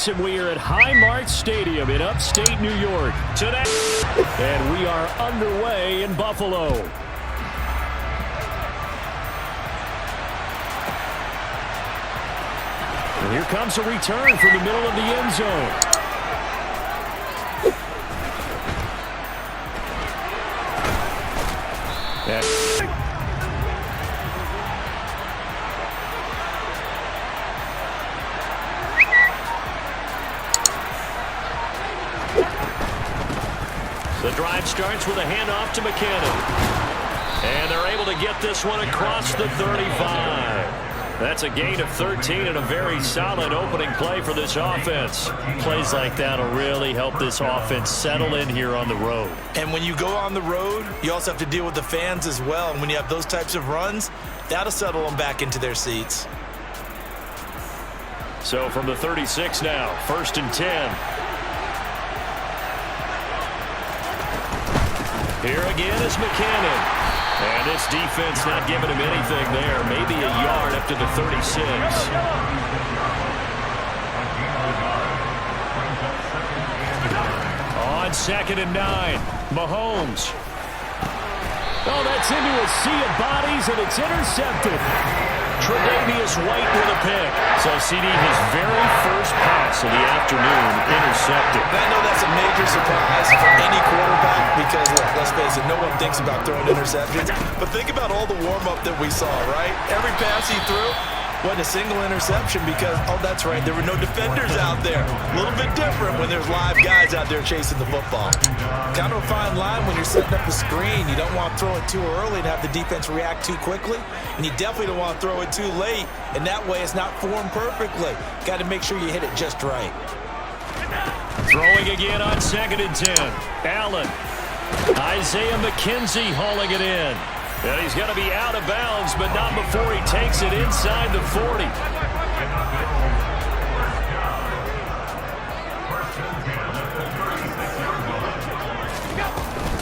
minutes, and we are at Highmark Stadium in upstate New York today. And we are underway in Buffalo. And here comes a return from the middle of the end zone. The drive starts with a handoff to McKinnon. And they're able to get this one across the 35. That's a gain of 13 and a very solid opening play for this offense. Plays like that will really help this offense settle in here on the road. And when you go on the road, you also have to deal with the fans as well. And when you have those types of runs, that'll settle them back into their seats. So from the 36 now, 1st and 10. Here again is McKinnon. And this defense not giving him anything there. Maybe a yard up to the 36. On 2nd and 9, Mahomes. Oh, that's into a sea of bodies, and it's intercepted. Tre'Davious White with a pick. So, CD, his very first pass of the afternoon intercepted. I know that's a major surprise for any quarterback because, look, let's face it, no one thinks about throwing interceptions. But think about all the warm-up that we saw, right? Every pass he threw wasn't a single interception because, oh, that's right, there were no defenders out there. A little bit different when there's live guys out there chasing the football. Kind of a fine line when you're setting up a screen. You don't want to throw it too early and have the defense react too quickly. And you definitely don't want to throw it too late, and that way it's not formed perfectly. Got to make sure you hit it just right. Throwing again on 2nd and 10. Allen. Isaiah McKenzie hauling it in. And he's going to be out of bounds, but not before he takes it inside the 40.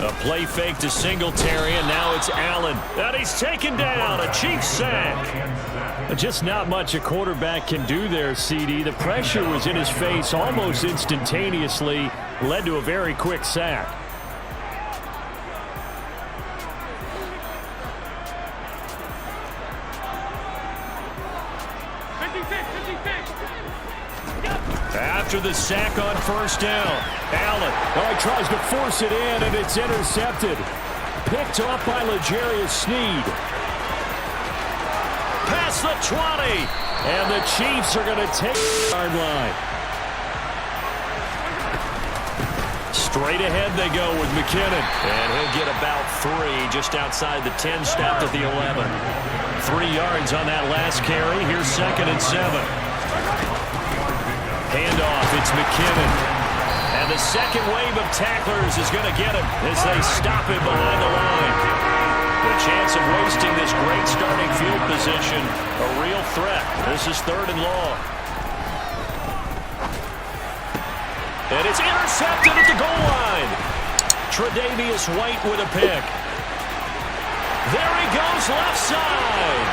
A play fake to Singletary, and now it's Allen. And he's taken down, a Chiefs sack. Just not much a quarterback can do there, CD. The pressure was in his face almost instantaneously, led to a very quick sack. After the sack on 1st down, Allen. Oh, he tries to force it in, and it's intercepted. Picked off by L'Jarius Sneed. Past the 20, and the Chiefs are going to take the yard line. Straight ahead they go with McKinnon, and he'll get about 3 just outside the 10, stopped at the 11. 3 yards on that last carry. Here's 2nd and 7. Handoff, it's McKinnon. And the second wave of tacklers is going to get him as they stop him behind the line. The chance of wasting this great starting field position, a real threat. This is 3rd and long. And it's intercepted at the goal line. Tre'Davious White with a pick. There he goes left side.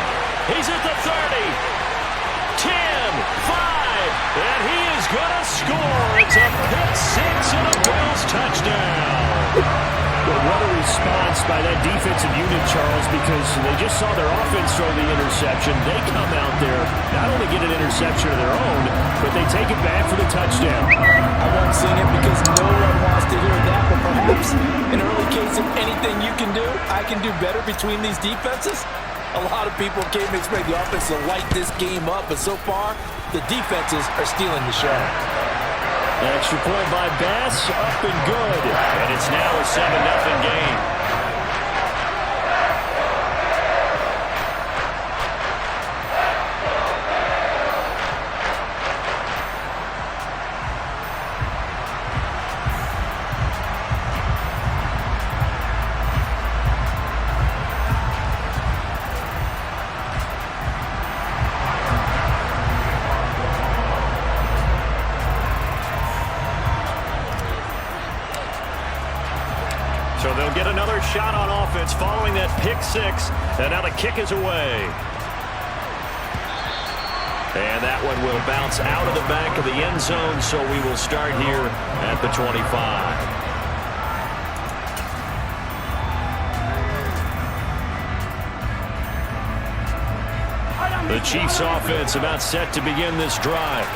He's at the 30. 10, 5. And he is going to score. It's a pick 6 and a Bills touchdown. Well, what a response by that defensive unit, Charles, because they just saw their offense throw the interception. They come out there, not only get an interception of their own, but they take it back for the touchdown. I love seeing it because no one wants to hear that, but perhaps in early case of anything you can do, I can do better between these defenses. A lot of people came to expect the offense to light this game up, but so far, the defenses are stealing the show. Extra point by Bass, up and good. And it's now a 7-0 game. So they'll get another shot on offense following that pick 6. And now the kick is away. And that one will bounce out of the back of the end zone, so we will start here at the 25. The Chiefs offense about set to begin this drive.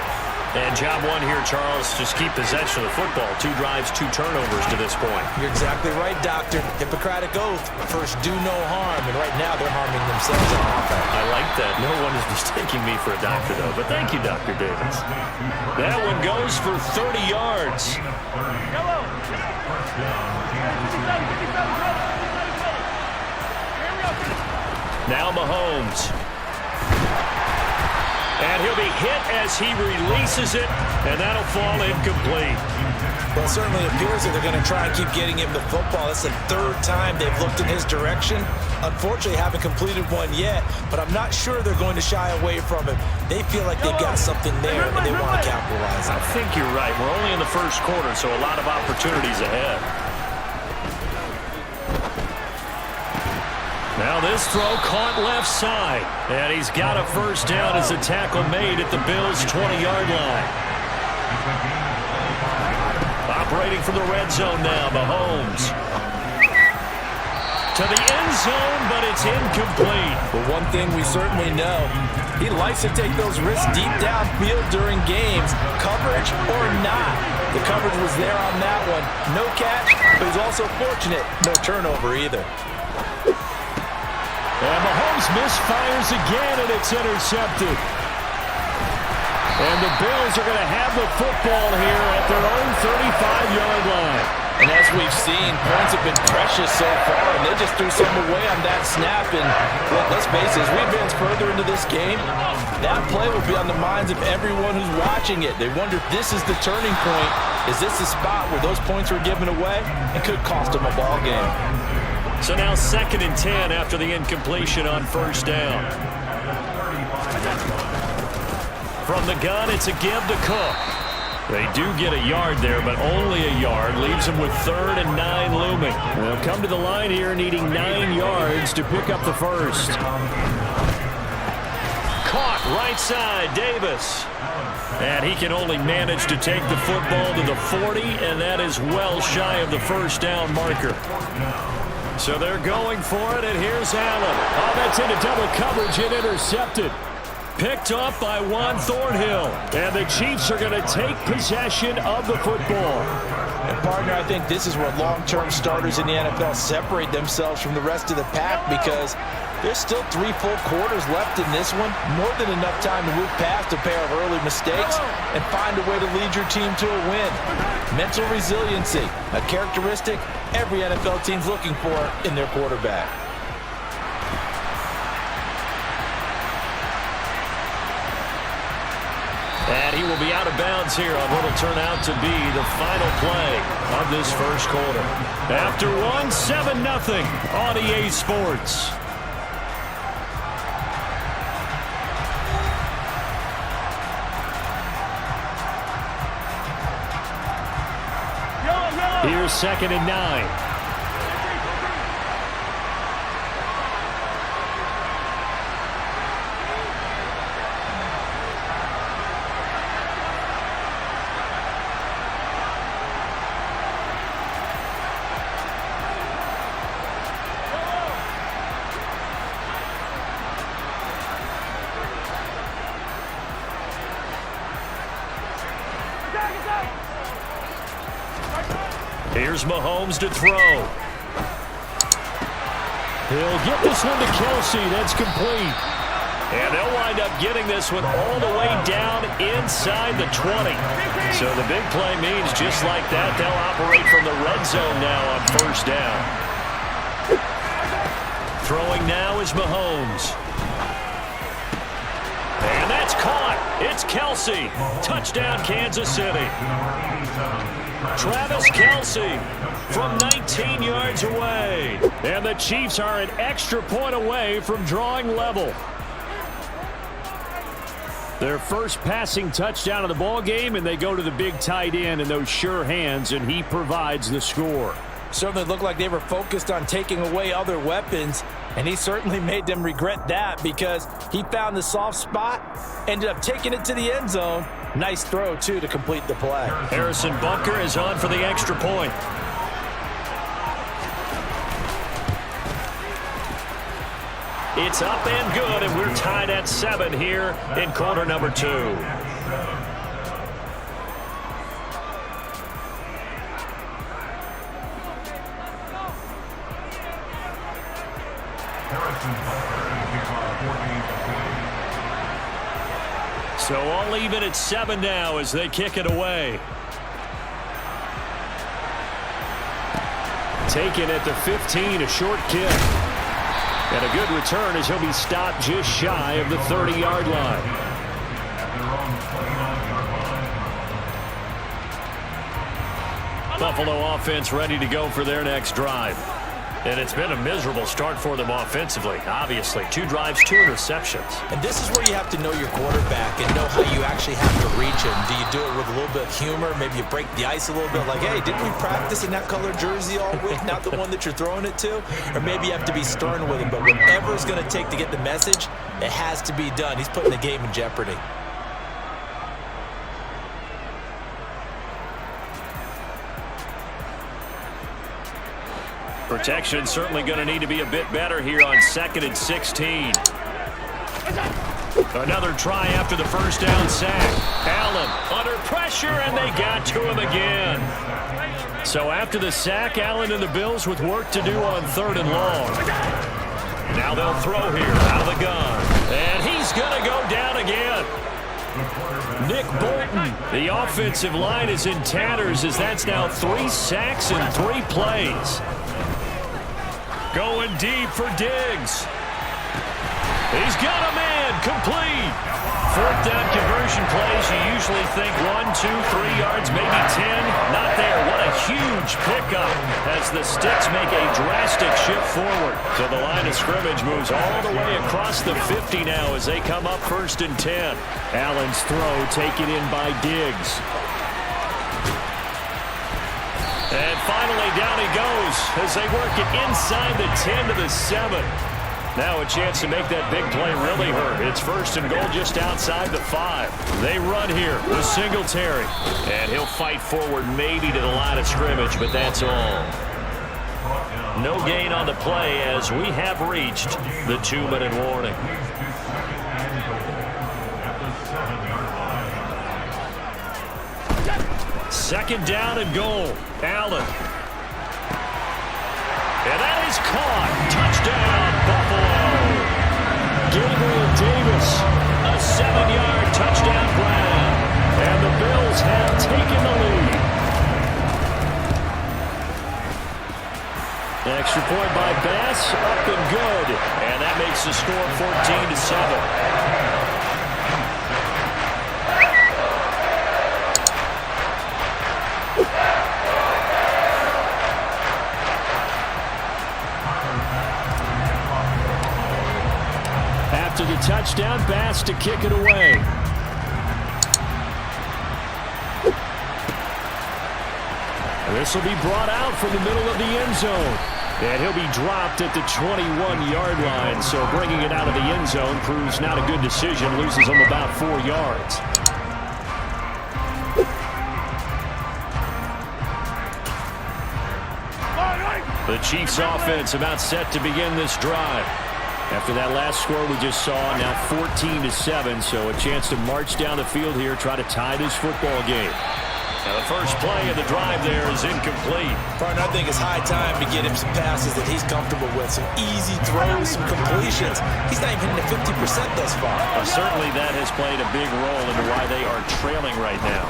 And job one here, Charles, just keep possession of the football. 2 drives, 2 turnovers to this point. You're exactly right, Doctor. Hippocratic oath. First, do no harm. And right now, they're harming themselves on offense. I like that. No one is mistaking me for a doctor, though. But thank you, Dr. Davis. That one goes for 30 yards. Now Mahomes. And he'll be hit as he releases it, and that'll fall incomplete. Well, it certainly appears that they're going to try and keep getting him the football. That's the 3rd time they've looked in his direction. Unfortunately, haven't completed one yet, but I'm not sure they're going to shy away from him. They feel like they've got something there, and they want to capitalize on it. I think you're right. We're only in the first quarter, so a lot of opportunities ahead. Now this throw caught left side, and he's got a first down as a tackle made at the Bills' 20-yard line. Operating from the red zone now, Mahomes. To the end zone, but it's incomplete. But one thing we certainly know, he likes to take those risks deep downfield during games, coverage or not. The coverage was there on that one. No catch, but he's also fortunate. No turnover either. And Mahomes misfires again, and it's intercepted. And the Bills are going to have the football here at their own 35-yard line. And as we've seen, points have been precious so far, and they just threw some away on that snap. And let's face it, as we advance further into this game, that play will be on the minds of everyone who's watching it. They wonder if this is the turning point. Is this the spot where those points were given away? It could cost them a ball game. So now 2nd and 10 after the incompletion on first down. From the gun, it's a give to Cook. They do get a yard there, but only a yard. Leaves them with 3rd and 9 looming. They'll come to the line here needing 9 yards to pick up the first. Caught right side, Davis. And he can only manage to take the football to the 40, and that is well shy of the first down marker. So they're going for it, and here's Allen. Oh, that's into double coverage and intercepted. Picked off by Juan Thornhill. And the Chiefs are going to take possession of the football. And, partner, I think this is where long-term starters in the NFL separate themselves from the rest of the pack, because there's still 3 full quarters left in this one. More than enough time to move past a pair of early mistakes and find a way to lead your team to a win. Mental resiliency, a characteristic every NFL team's looking for in their quarterback. And he will be out of bounds here on what will turn out to be the final play of this first quarter. After one, 7-0 on EA Sports. Here's 2nd and 9. Here's Mahomes to throw. He'll get this one to Kelsey. That's complete. And they'll wind up getting this one all the way down inside the 20. So the big play means just like that, they'll operate from the red zone now on first down. Throwing now is Mahomes. And that's caught. It's Kelsey. Touchdown, Kansas City. Travis Kelsey from 19 yards away. And the Chiefs are an extra point away from drawing level. Their first passing touchdown of the ball game, and they go to the big tight end in those sure hands, and he provides the score. Certainly looked like they were focused on taking away other weapons. And he certainly made them regret that because he found the soft spot, ended up taking it to the end zone. Nice throw, too, to complete the play. Harrison Bunker is on for the extra point. It's up and good, and we're tied at 7 here in quarter number 2. So all even at 7 now as they kick it away. Taken at the 15, a short kick. And a good return as he'll be stopped just shy of the 30-yard line. Buffalo offense ready to go for their next drive. And it's been a miserable start for them offensively. Obviously, 2 drives, 2 interceptions. And this is where you have to know your quarterback and know how you actually have to reach him. Do you do it with a little bit of humor? Maybe you break the ice a little bit like, hey, didn't we practice in that color jersey all week, not the one that you're throwing it to? Or maybe you have to be stern with him. But whatever it's going to take to get the message, it has to be done. He's putting the game in jeopardy. Protection certainly going to need to be a bit better here on 2nd and 16. Another try after the first down sack. Allen under pressure, and they got to him again. So after the sack, Allen and the Bills with work to do on 3rd and long. Now they'll throw here out of the gun. And he's going to go down again. Nick Bolton, the offensive line is in tatters as that's now 3 sacks in 3 plays. Going deep for Diggs. He's got a man, complete. 4th down conversion plays, you usually think 1, 2, 3 yards, maybe 10. Not there. What a huge pickup as the Sticks make a drastic shift forward. So the line of scrimmage moves all the way across the 50 now as they come up 1st and 10. Allen's throw taken in by Diggs. And finally, down he goes as they work it inside the 10 to the 7. Now a chance to make that big play really hurt. It's 1st and goal just outside the 5. They run here with Singletary. And he'll fight forward maybe to the line of scrimmage, but that's all. No gain on the play as we have reached the 2-minute warning. Second down and goal. Allen. And that is caught. Touchdown, Buffalo. Gabriel Davis, a 7-yard touchdown grab. And the Bills have taken the lead. Extra point by Bass, up and good. And that makes the score 14-7. After the touchdown, Bass to kick it away. This will be brought out from the middle of the end zone. And he'll be dropped at the 21-yard line. So bringing it out of the end zone proves not a good decision. Loses him about 4 yards. The Chiefs offense about set to begin this drive. After that last score we just saw, now 14-7, so a chance to march down the field here, try to tie this football game. Now the first play of the drive there is incomplete. Partner, I think it's high time to get him some passes that he's comfortable with, some easy throws, some completions. He's not even hitting the 50% thus far. Certainly that has played a big role into why they are trailing right now.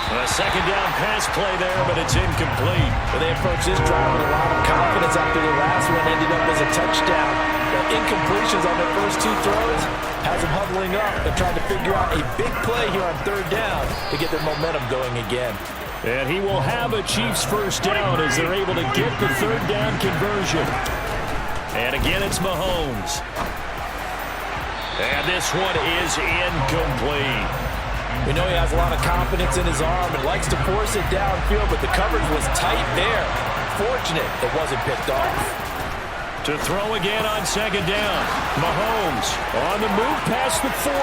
A second down pass play there, but it's incomplete. But they approach this drive with a lot of confidence after the last one ended up as a touchdown. The incompletions on their first 2 throws has them huddling up and trying to figure out a big play here on 3rd down to get their momentum going again. And he will have a Chiefs first down as they're able to get the 3rd down conversion. And again, it's Mahomes. And this one is incomplete. We know he has a lot of confidence in his arm and likes to force it downfield, but the coverage was tight there. Fortunate it wasn't picked off. To throw again on second down. Mahomes on the move past the 40.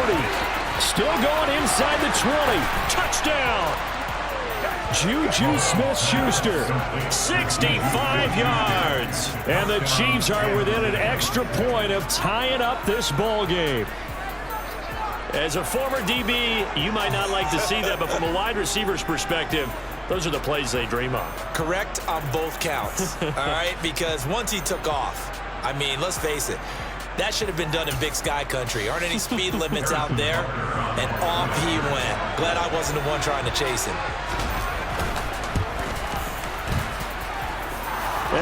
Still going inside the 20. Touchdown. Juju Smith-Schuster, 65 yards. And the Chiefs are within an extra point of tying up this ball game. As a former DB, you might not like to see that, but from a wide receiver's perspective, those are the plays they dream of. Correct on both counts, all right? Because once he took off, I mean, let's face it, that should have been done in Big Sky country. Aren't any speed limits out there? And off he went. Glad I wasn't the one trying to chase him.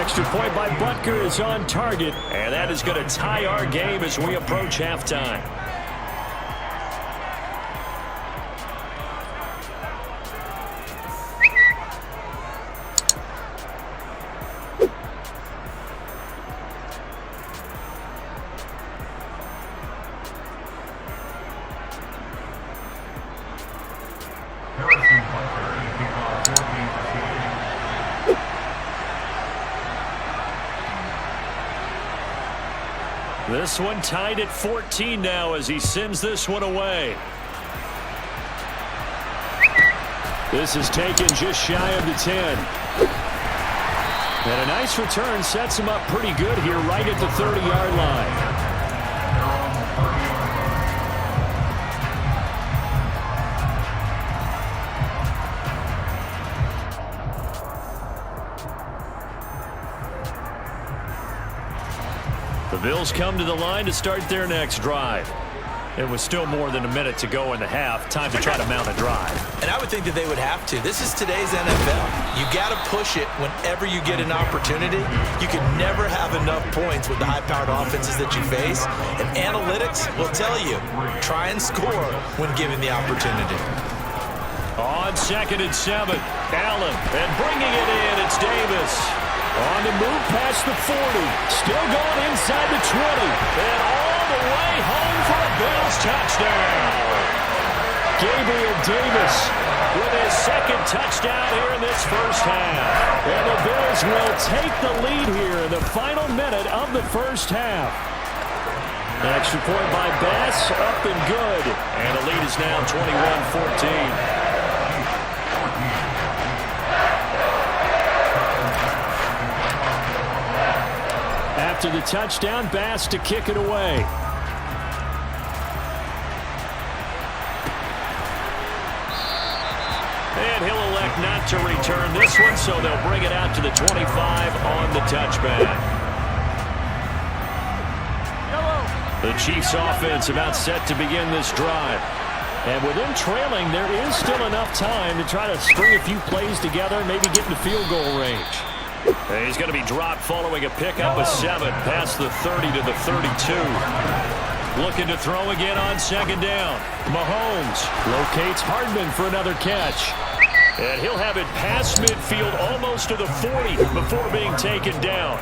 Extra point by Butker is on target, and that is going to tie our game as we approach halftime. This one tied at 14 now as he sends this one away. This is taken just shy of the 10. And a nice return sets him up pretty good here right at the 30-yard line. The Bills come to the line to start their next drive. It was still more than a minute to go in the half. Time to try to mount a drive. And I would think that they would have to. This is today's NFL. You got to push it whenever you get an opportunity. You can never have enough points with the high-powered offenses that you face. And analytics will tell you, try and score when given the opportunity. On 2nd and 7, Allen, and bringing it in, it's Davis. On the move past the 40. Still going inside the 20. And all the way home for a Bills touchdown. Gabriel Davis with his second touchdown here in this first half. And the Bills will take the lead here in the final minute of the first half. An extra point by Bass, up and good. And the lead is now 21-14. After the touchdown, Bass to kick it away. And he'll elect not to return this one, so they'll bring it out to the 25 on the touchback. The Chiefs offense about set to begin this drive. And with them trailing, there is still enough time to try to string a few plays together, maybe get into field goal range. And he's going to be dropped following a pickup of 7 past the 30 to the 32. Looking to throw again on second down. Mahomes locates Hardman for another catch. And he'll have it past midfield almost to the 40 before being taken down.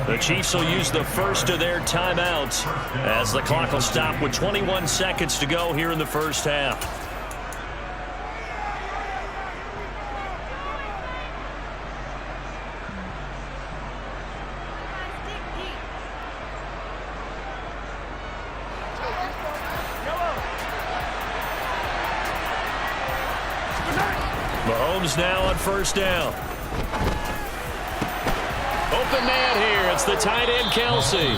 The Chiefs will use the first of their timeouts as the clock will stop with 21 seconds to go here in the first half. Mahomes now on first down. Open man here. It's the tight end, Kelsey.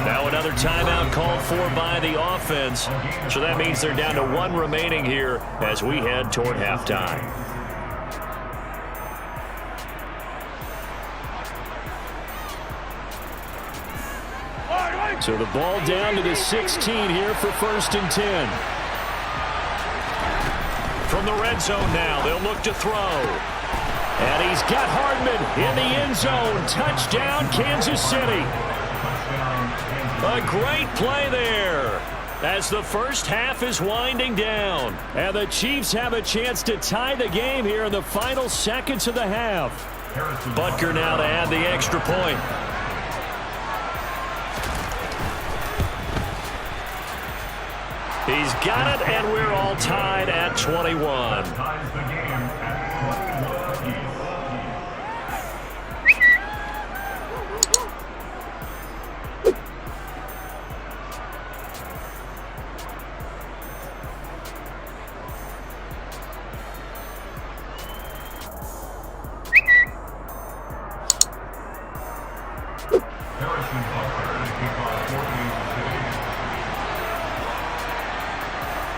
Now another timeout called for by the offense. So that means they're down to 1 remaining here as we head toward halftime. So the ball down to the 16 here for 1st and 10. From the red zone now, they'll look to throw. And he's got Hardman in the end zone. Touchdown, Kansas City. A great play there as the first half is winding down. And the Chiefs have a chance to tie the game here in the final seconds of the half. Butker now to add the extra point. He's got it, and we're all tied at 21.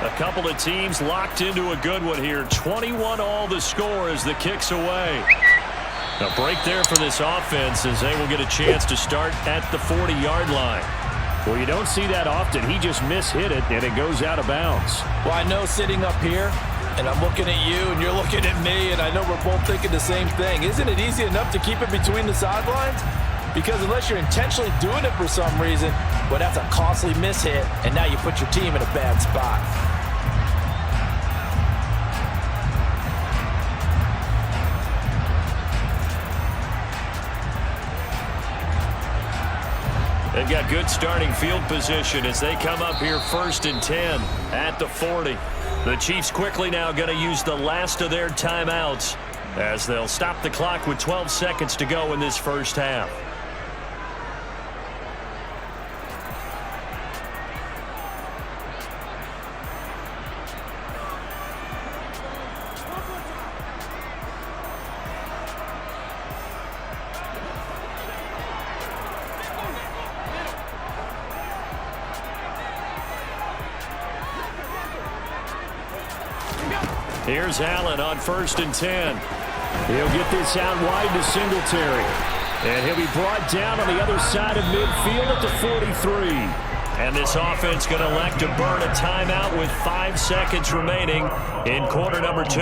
A couple of teams locked into a good one here. 21 all the score as the kick's away. A break there for this offense as they will get a chance to start at the 40-yard line. Well, you don't see that often. He just mishit it, and it goes out of bounds. Well, I know sitting up here, and I'm looking at you, and you're looking at me, and I know we're both thinking the same thing. Isn't it easy enough to keep it between the sidelines? Because unless you're intentionally doing it for some reason, well, that's a costly mishit, and now you put your team in a bad spot. They've got good starting field position as they come up here 1st and 10 at the 40. The Chiefs quickly now going to use the last of their timeouts as they'll stop the clock with 12 seconds to go in this first half. Here's Allen on 1st and 10. He'll get this out wide to Singletary. And he'll be brought down on the other side of midfield at the 43. And this offense going to elect to burn a timeout with 5 seconds remaining in quarter number 2.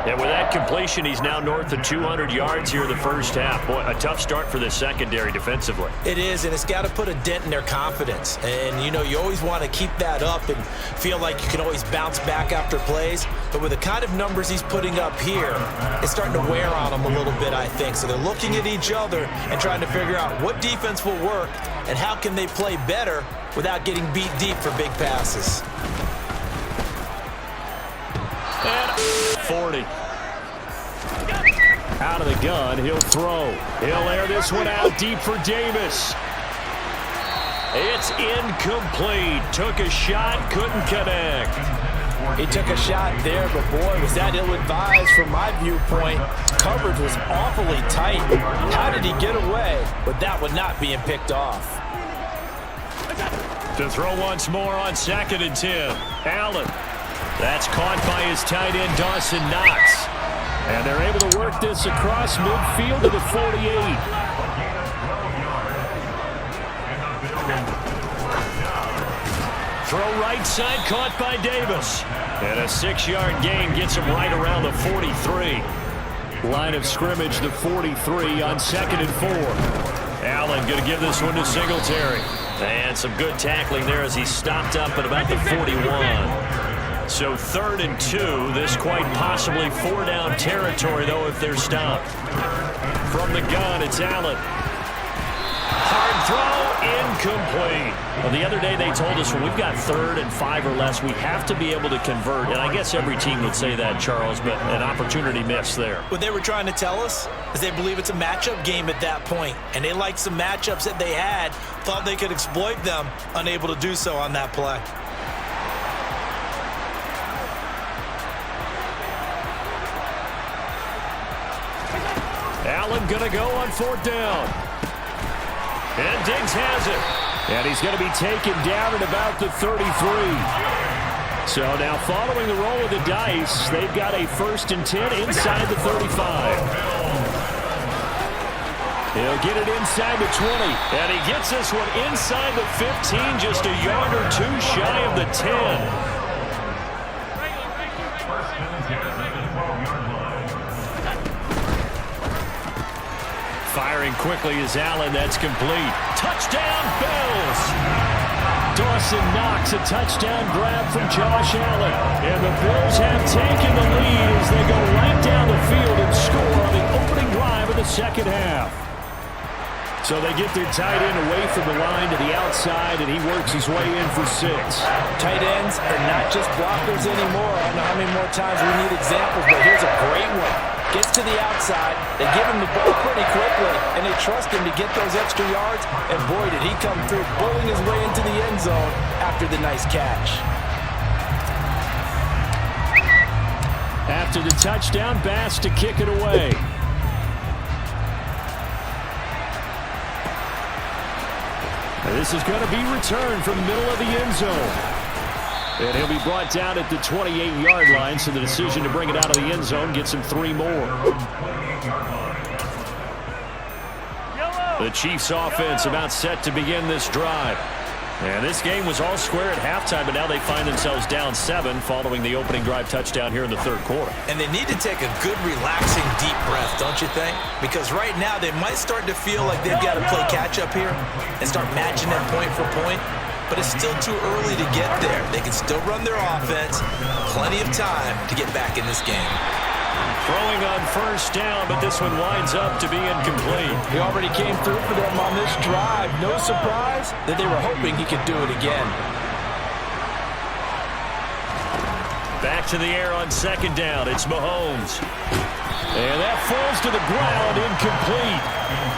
And with that completion, he's now north of 200 yards here in the first half. Boy, a tough start for the secondary defensively. It is, and it's got to put a dent in their confidence. And, you know, you always want to keep that up and feel like you can always bounce back after plays. But with the kind of numbers he's putting up here, it's starting to wear on them a little bit, I think. So they're looking at each other and trying to figure out what defense will work and how can they play better without getting beat deep for big passes. And 40. Out of the gun, he'll throw. He'll air this one out deep for Davis. It's incomplete. Took a shot, couldn't connect. He took a shot there, but boy, was that ill-advised from my viewpoint. Coverage was awfully tight. How did he get away with that one not being picked off? To throw once more on 2nd and 10. Allen. That's caught by his tight end, Dawson Knox. And they're able to work this across midfield to the 48. Throw right side, caught by Davis. And a 6-yard gain gets him right around the 43. Line of scrimmage, the 43 on 2nd and 4. Allen going to give this one to Singletary. And some good tackling there as he stopped up at about the 41. So 3rd and 2, this quite possibly 4-down territory, though, if they're stopped. From the gun, it's Allen. Hard throw, incomplete. Well, the other day they told us when we've got 3rd and 5 or less, we have to be able to convert. And I guess every team would say that, Charles, but an opportunity missed there. What they were trying to tell us is they believe it's a matchup game at that point. And they liked some matchups that they had, thought they could exploit them, unable to do so on that play. Allen going to go on 4th down. And Diggs has it. And he's going to be taken down at about the 33. So now following the roll of the dice, they've got a 1st and 10 inside the 35. He'll get it inside the 20. And he gets this one inside the 15, just a yard or 2 shy of the 10. Firing quickly is Allen. That's complete. Touchdown, Bills! Dawson Knox, a touchdown grab from Josh Allen. And the Bills have taken the lead as they go right down the field and score on the opening drive of the second half. So they get their tight end away from the line to the outside, and he works his way in for 6. Tight ends are not just blockers anymore. I don't know how many more times we need examples, but here's a great one. Gets to the outside, they give him the ball pretty quickly, and they trust him to get those extra yards, and boy, did he come through, bulling his way into the end zone after the nice catch. After the touchdown, Bass to kick it away. And this is going to be returned from the middle of the end zone. And he'll be brought down at the 28-yard line, so the decision to bring it out of the end zone gets him 3 more. The Chiefs offense about set to begin this drive. And this game was all square at halftime, but now they find themselves down 7 following the opening drive touchdown here in the third quarter. And they need to take a good, relaxing, deep breath, don't you think? Because right now they might start to feel like they've got to play catch-up here and start matching them point for point. But it's still too early to get there. They can still run their offense. Plenty of time to get back in this game. Throwing on first down, but this one winds up to be incomplete. He already came through for them on this drive. No surprise that they were hoping he could do it again. Back to the air on second down. It's Mahomes. And that falls to the ground, incomplete.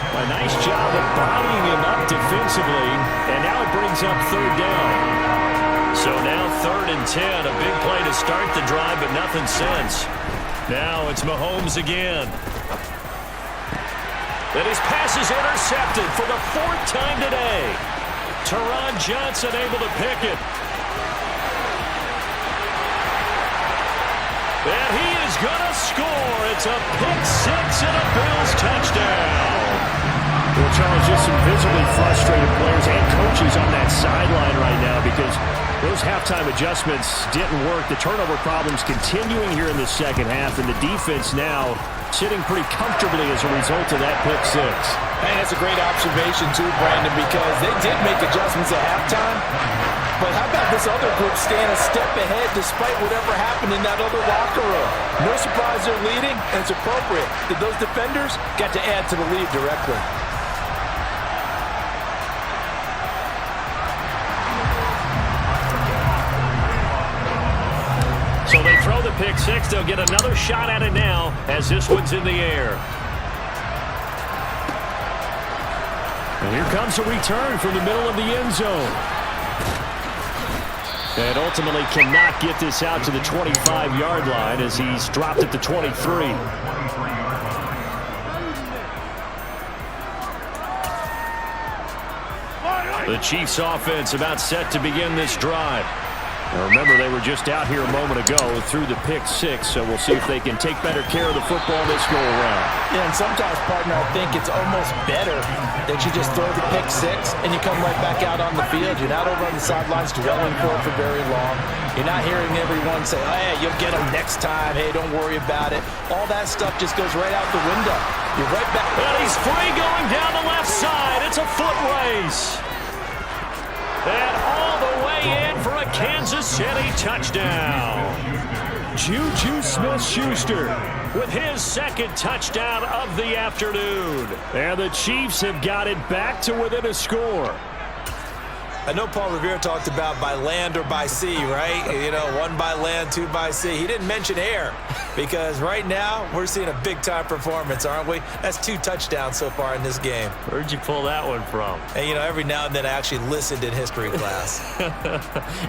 A nice job of bodying him up defensively, and now it brings up third down. So now 3rd and 10, a big play to start the drive, but nothing since. Now it's Mahomes again. And his pass is intercepted for the 4th time today. Teron Johnson able to pick it. And he is going to score. It's a pick 6 and a Bills touchdown. Well, Charles, just some visibly frustrated players and coaches on that sideline right now because those halftime adjustments didn't work. The turnover problems continuing here in the second half, and the defense now sitting pretty comfortably as a result of that pick 6. And that's a great observation too, Brandon, because they did make adjustments at halftime. But how about this other group staying a step ahead despite whatever happened in that other locker room? No surprise they're leading, and it's appropriate that those defenders got to add to the lead directly. So they throw the pick 6. They'll get another shot at it now as this one's in the air. And here comes a return from the middle of the end zone. And ultimately cannot get this out to the 25-yard line as he's dropped at the 23. The Chiefs offense about set to begin this drive. Now remember, they were just out here a moment ago through the pick 6, so we'll see if they can take better care of the football this go-around. Yeah, and sometimes, partner, I think it's almost better that you just throw the pick 6 and you come right back out on the field. You're not over on the sidelines dwelling for it for very long. You're not hearing everyone say, oh, hey, you'll get them next time. Hey, don't worry about it. All that stuff just goes right out the window. You're right back. And he's free going down the left side. It's a foot race. And all the way in for a Kansas City touchdown. Juju Smith-Schuster with his 2nd touchdown of the afternoon. And the Chiefs have got it back to within a score. I know Paul Revere talked about by land or by sea, right? You know, 1 by land, 2 by sea. He didn't mention air because right now we're seeing a big-time performance, aren't we? That's 2 touchdowns so far in this game. Where'd you pull that one from? And, you know, every now and then I actually listened in history class.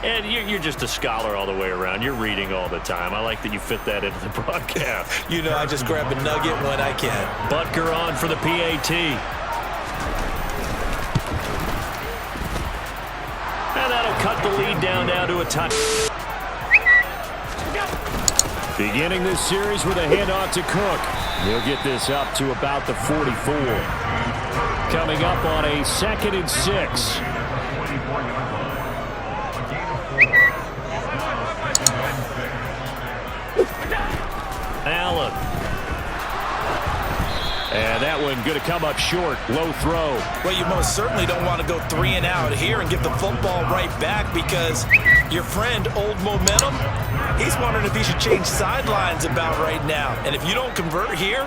And you're just a scholar all the way around. You're reading all the time. I like that you fit that into the broadcast. You know, I just grab a nugget when I can. Butker on for the PAT. And that'll cut the lead down now to a touch. Beginning this series with a handoff to Cook. He'll get this up to about the 44. Coming up on a 2nd and 6. Allen. And that one going to come up short. Low throw. Well, you most certainly don't want to go 3 and out here and give the football right back because your friend, Old Momentum, he's wondering if he should change sidelines about right now. And if you don't convert here,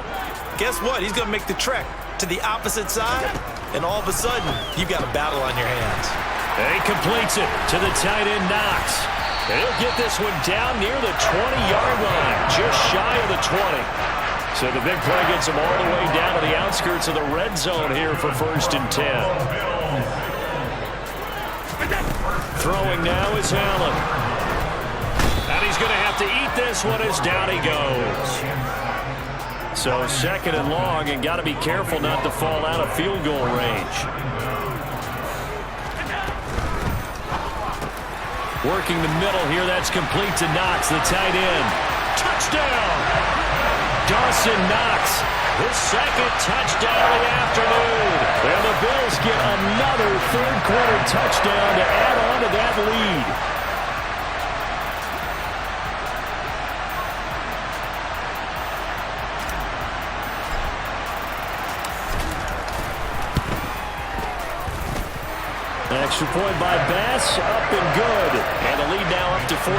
guess what? He's going to make the trek to the opposite side, and all of a sudden, you've got a battle on your hands. And he completes it to the tight end, Knox. And he'll get this one down near the 20-yard line, just shy of the 20. So the big play gets him all the way down to the outskirts of the red zone here for 1st and 10. Throwing now is Allen. And he's going to have to eat this one as down he goes. So 2nd and long, and got to be careful not to fall out of field goal range. Working the middle here. That's complete to Knox, the tight end. Touchdown! Dawson Knox, his second touchdown of the afternoon. And the Bills get another third-quarter touchdown to add on to that lead. Extra point by Bass, up and good. And the lead now up to 14.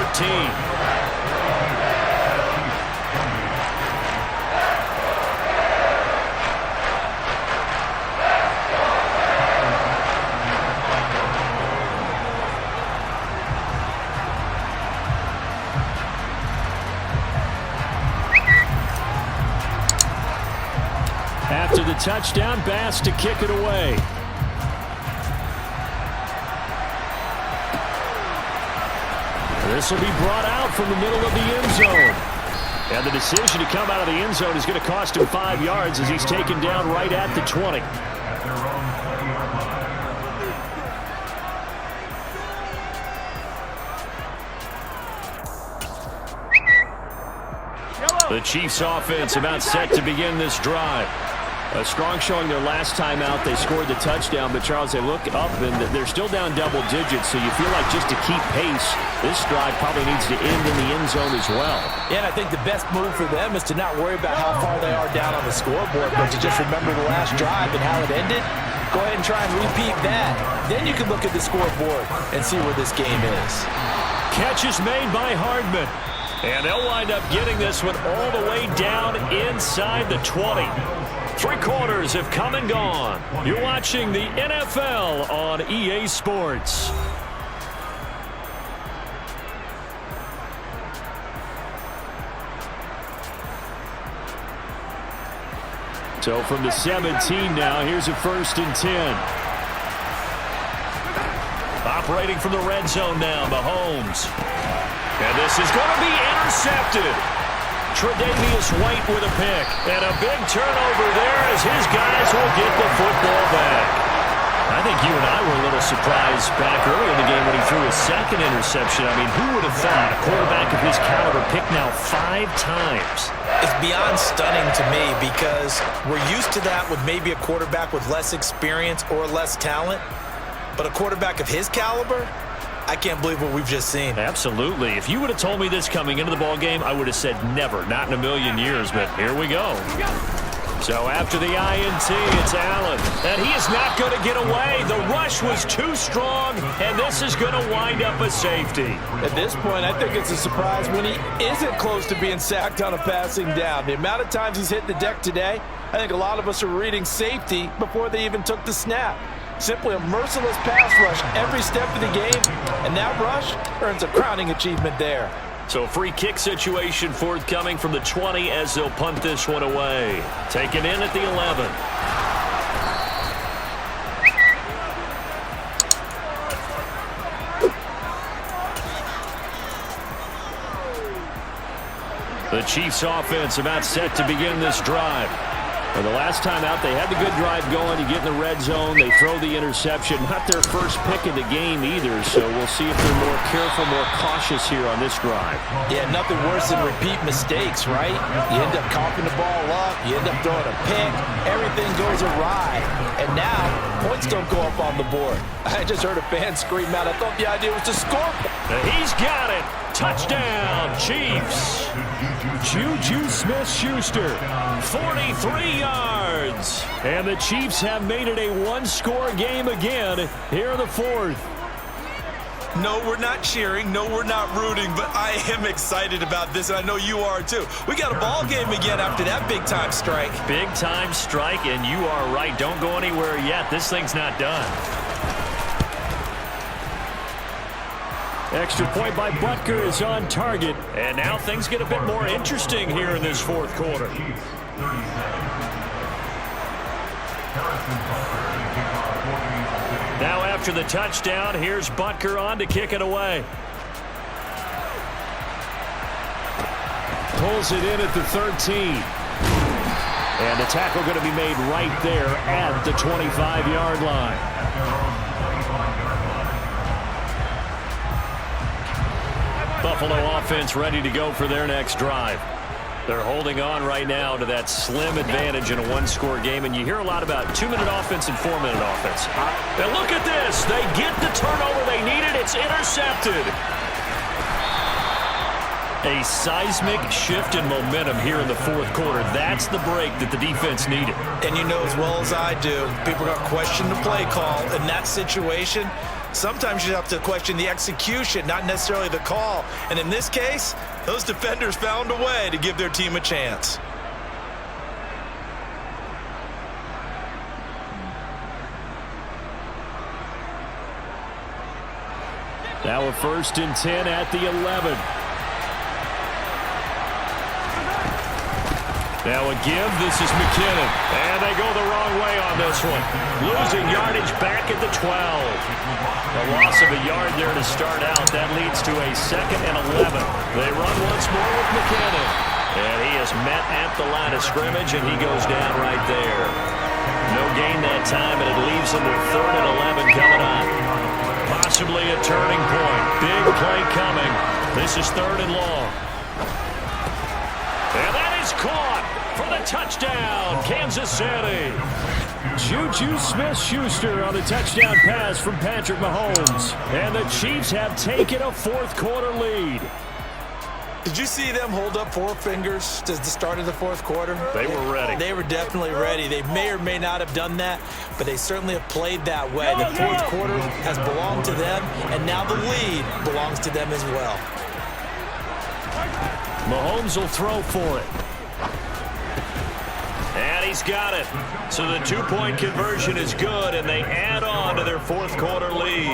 After the touchdown, Bass to kick it away. This will be brought out from the middle of the end zone. And the decision to come out of the end zone is going to cost him 5 yards as he's taken down right at the 20. The Chiefs offense about set to begin this drive. A strong showing their last time out. They scored the touchdown, but Charles, they look up and they're still down double digits, so you feel like just to keep pace, this drive probably needs to end in the end zone as well. Yeah, and I think the best move for them is to not worry about how far they are down on the scoreboard, but to just remember the last drive and how it ended. Go ahead and try and repeat that. Then you can look at the scoreboard and see where this game is. Catch is made by Hardman. And they'll wind up getting this one all the way down inside the 20. 3 quarters have come and gone. You're watching the NFL on EA Sports. So from the 17 now, here's a 1st and 10. Operating from the red zone now, Mahomes. And this is going to be intercepted. Tre'Davious White with a pick. And a big turnover there as his guys will get the football back. I think you and I were a little surprised back early in the game when he threw his second interception. I mean, who would have thought a quarterback of his caliber picked now 5 times? It's beyond stunning to me because we're used to that with maybe a quarterback with less experience or less talent. But a quarterback of his caliber, I can't believe what we've just seen. Absolutely. If you would have told me this coming into the ball game, I would have said never, not in a million years, but here we go. So after the INT, it's Allen, and he is not going to get away. The rush was too strong, and this is going to wind up a safety. At this point, I think it's a surprise when he isn't close to being sacked on a passing down. The amount of times he's hit the deck today, I think a lot of us are reading safety before they even took the snap. Simply a merciless pass rush every step of the game, and that rush earns a crowning achievement there. So free kick situation forthcoming from the 20 as they'll punt this one away. Taken in at the 11. The Chiefs offense about set to begin this drive. Well, the last time out, they had the good drive going. You get in the red zone, they throw the interception. Not their first pick of the game either, so we'll see if they're more careful, more cautious here on this drive. Yeah, nothing worse than repeat mistakes, right? You end up coughing the ball up, you end up throwing a pick, everything goes awry. And now, points don't go up on the board. I just heard a fan scream out, I thought the idea was to score. He's got it. Touchdown, Chiefs. Juju Smith-Schuster, 43 yards. And the Chiefs have made it a one-score game again here in the 4th. No, we're not cheering. No, we're not rooting, but I am excited about this, and I know you are too. We got a ball game again after that big-time strike. Big-time strike, and you are right. Don't go anywhere yet. This thing's not done. Extra point by Butker is on target. And now things get a bit more interesting here in this 4th quarter. Now after the touchdown, here's Butker on to kick it away. Pulls it in at the 13. And the tackle going to be made right there at the 25-yard line. Buffalo offense ready to go for their next drive. They're holding on right now to that slim advantage in a one-score game, and you hear a lot about 2-minute offense and 4-minute offense. And look at this. They get the turnover they needed. It's intercepted. A seismic shift in momentum here in the fourth quarter. That's the break that the defense needed. And you know as well as I do, people are going to question the play call in that situation. Sometimes you have to question the execution, not necessarily the call. And in this case, those defenders found a way to give their team a chance. Now a 1st and 10 at the 11. Now a give. This is McKinnon. And they go the wrong way on this one. Losing yardage back at the 12. A loss of a yard there to start out. That leads to a 2nd and 11. They run once more with McKinnon. And he is met at the line of scrimmage, and he goes down right there. No gain that time, and it leaves them with 3rd and 11 coming up. Possibly a turning point. Big play coming. This is 3rd and long. And that is caught for the touchdown, Kansas City. Juju Smith-Schuster on the touchdown pass from Patrick Mahomes. And the Chiefs have taken a fourth-quarter lead. Did you see them hold up 4 fingers to the start of the fourth quarter? They were ready. They were definitely ready. They may or may not have done that, but they certainly have played that way. The fourth quarter has belonged to them, and now the lead belongs to them as well. Mahomes will throw for it. And he's got it. So the 2-point conversion is good, and they add on to their fourth-quarter lead.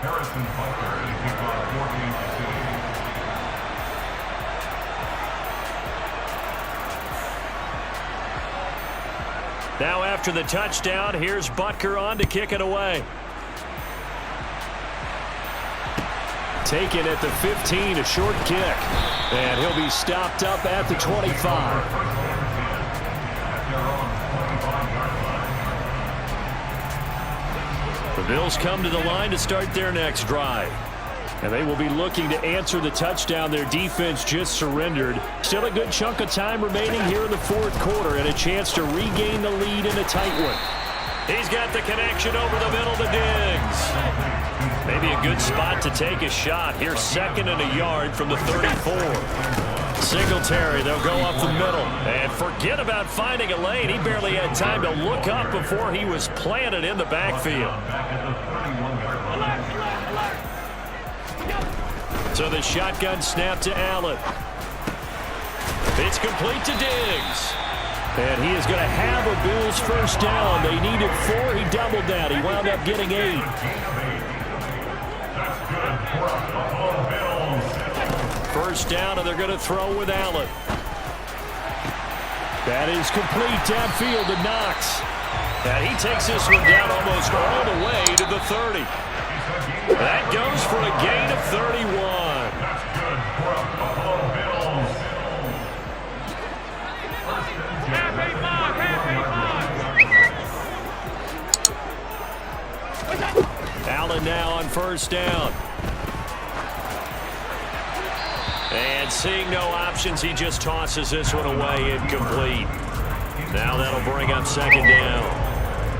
Harrison Butker is kicked off 14-6. Now after the touchdown, here's Butker on to kick it away. Taken at the 15, a short kick. And he'll be stopped up at the 25. The Bills come to the line to start their next drive. And they will be looking to answer the touchdown their defense just surrendered. Still a good chunk of time remaining here in the fourth quarter and a chance to regain the lead in a tight one. He's got the connection over the middle to Diggs. Maybe a good spot to take a shot. Here's 2nd and a yard from the 34. Singletary, they'll go up the middle. And forget about finding a lane. He barely had time to look up before he was planted in the backfield. So the shotgun snap to Allen. It's complete to Diggs. And he is going to have a Bills first down. They needed 4. He doubled that. He wound up getting 8. First down, and they're going to throw with Allen. That is complete downfield to Knox. And he takes this one down almost all the way to the 30. That goes for a gain of 31. Allen now on first down. And seeing no options, he just tosses this one away incomplete. Now that'll bring up 2nd down.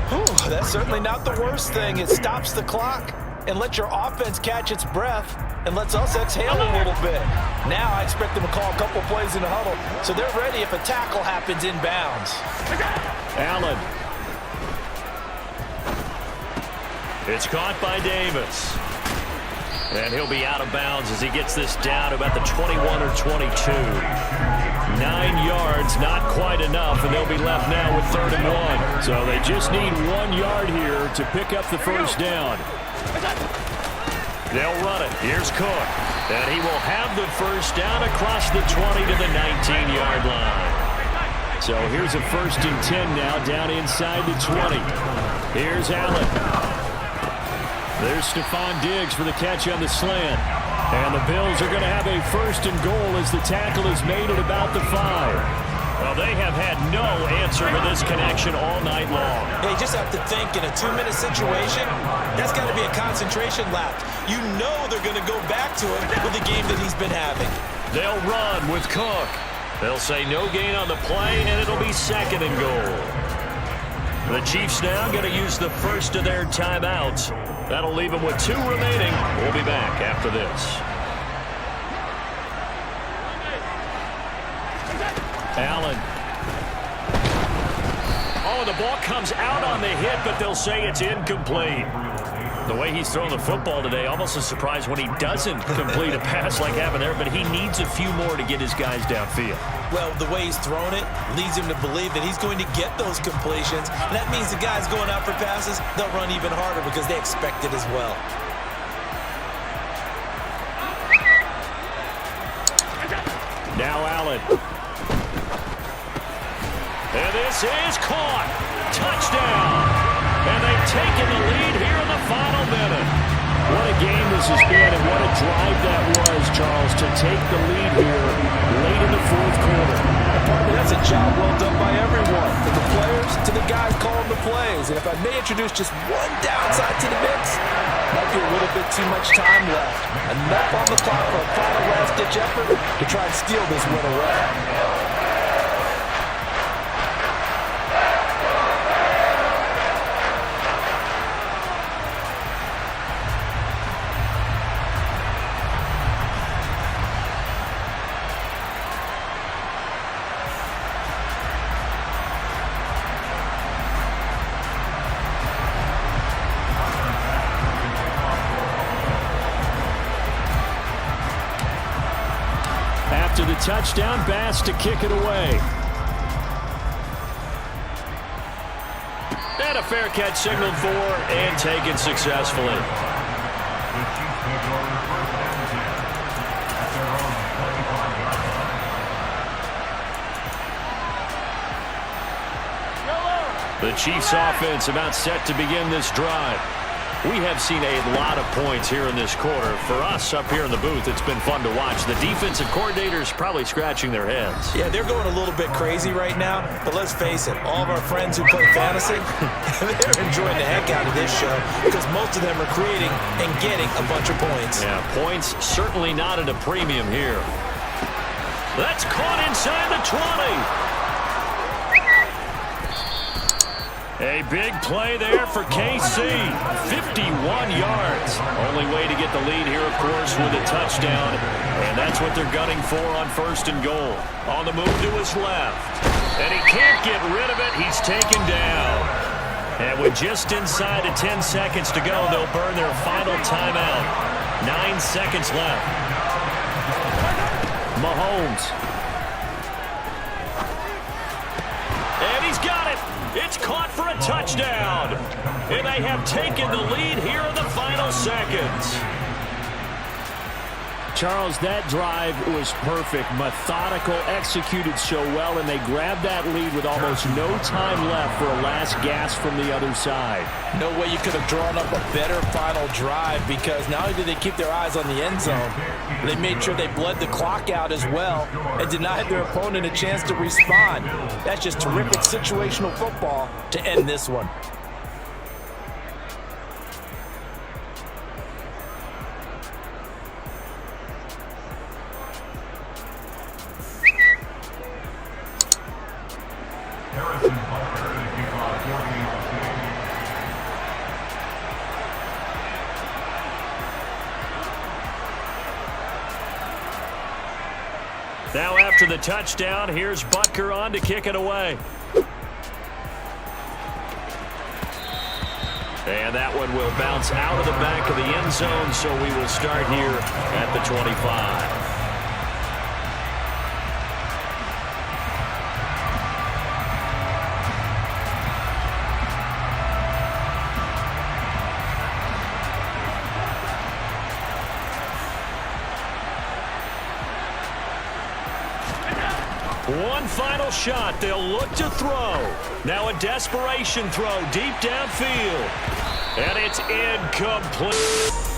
Whew, that's certainly not the worst thing. It stops the clock and lets your offense catch its breath and lets us exhale a little bit. Now I expect them to call a couple plays in the huddle, so they're ready if a tackle happens inbounds. Allen. It's caught by Davis. And he'll be out of bounds as he gets this down about the 21 or 22. 9 yards, not quite enough, and they'll be left now with 3rd and 1. So they just need 1 yard here to pick up the first down. They'll run it. Here's Cook. And he will have the first down across the 20 to the 19-yard line. So here's a 1st and 10 now down inside the 20. Here's Allen. There's Stephon Diggs for the catch on the slant. And the Bills are going to have a 1st and goal as the tackle is made at about the 5. Well, they have had no answer for this connection all night long. They just have to think in a 2-minute situation, that's got to be a concentration lapse. You know they're going to go back to him with the game that he's been having. They'll run with Cook. They'll say no gain on the play, and it'll be 2nd and goal. The Chiefs now going to use the first of their timeouts. That'll leave them with 2 remaining. We'll be back after this. Allen. Oh, the ball comes out on the hit, but they'll say it's incomplete. The way he's throwing the football today, almost a surprise when he doesn't complete a pass like happened there, but he needs a few more to get his guys downfield. Well, the way he's thrown it leads him to believe that he's going to get those completions. And that means the guys going out for passes, they'll run even harder because they expect it as well. Now Allen. And this is caught. Touchdown. And they've taken the lead here in the final minute. What a game this has been, and what a drive that was, Charles, to take the lead here late in the 4th quarter. Partner, that's a job well done by everyone, from the players to the guys calling the plays. And if I may introduce just one downside to the mix, might be a little bit too much time left. Enough on the clock for a final last-ditch effort to try and steal this win away. After the touchdown, Bass to kick it away. And a fair catch signaled for and taken successfully. The Chiefs offense about set to begin this drive. We have seen a lot of points here in this quarter. For us up here in the booth, it's been fun to watch. The defensive coordinators probably scratching their heads. Yeah, they're going a little bit crazy right now, but let's face it, all of our friends who play fantasy, they're enjoying the heck out of this show because most of them are creating and getting a bunch of points. Yeah, points certainly not at a premium here. That's caught inside the 20. A big play there for KC. 51 yards. Only way to get the lead here, of course, with a touchdown. And that's what they're gunning for on 1st and goal. On the move to his left. And he can't get rid of it. He's taken down. And with just inside of 10 seconds to go, they'll burn their final timeout. 9 seconds left. Mahomes. And he's got it. It's caught for a touchdown. And they have taken the lead here in the final seconds. Charles, that drive was perfect. Methodical, executed so well, and they grabbed that lead with almost no time left for a last gasp from the other side. No way you could have drawn up a better final drive because not only did they keep their eyes on the end zone, they made sure they bled the clock out as well and denied their opponent a chance to respond. That's just terrific situational football to end this one. Now after the touchdown, here's Butker on to kick it away. And that one will bounce out of the back of the end zone, so we will start here at the 25. One final shot. They'll look to throw. Now a desperation throw deep downfield. And it's incomplete.